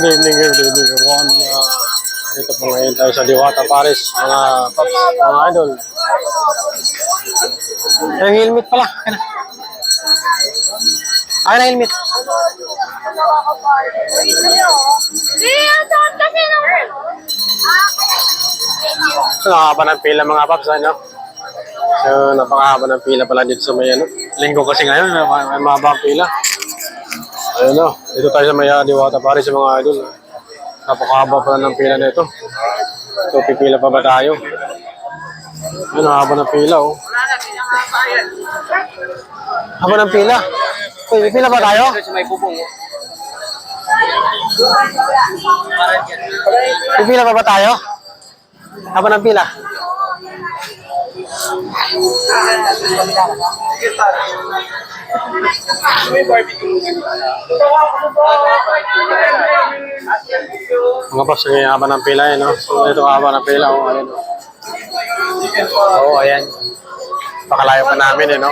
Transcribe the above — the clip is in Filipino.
Good evening, everyone. Ito po ngayon tayo sa Diwata Paris, mga paps, mga idol. Yung helmet pala. Akin na helmet. So, nakakaba ng pila mga paps, ano? So, napakahaba ng pila pala dito sa may ano. Linggo kasi ngayon, may mahaba ang pila. Ayun o, dito tayo sa may Diwata Paris sa mga idol. Napakahaba pala ng pila na ito. So, pipila pa ba tayo? Ayun, haba ng pila oh. Haba ng pila. Uy, pipila ba tayo? Pipila pa ba tayo? Haba ng pila. Mga paps, ang haba ng pila eh, no? So, ito haba ng pila, oh, ayan. Oo, ayan. Pakalayo pa namin eh, no?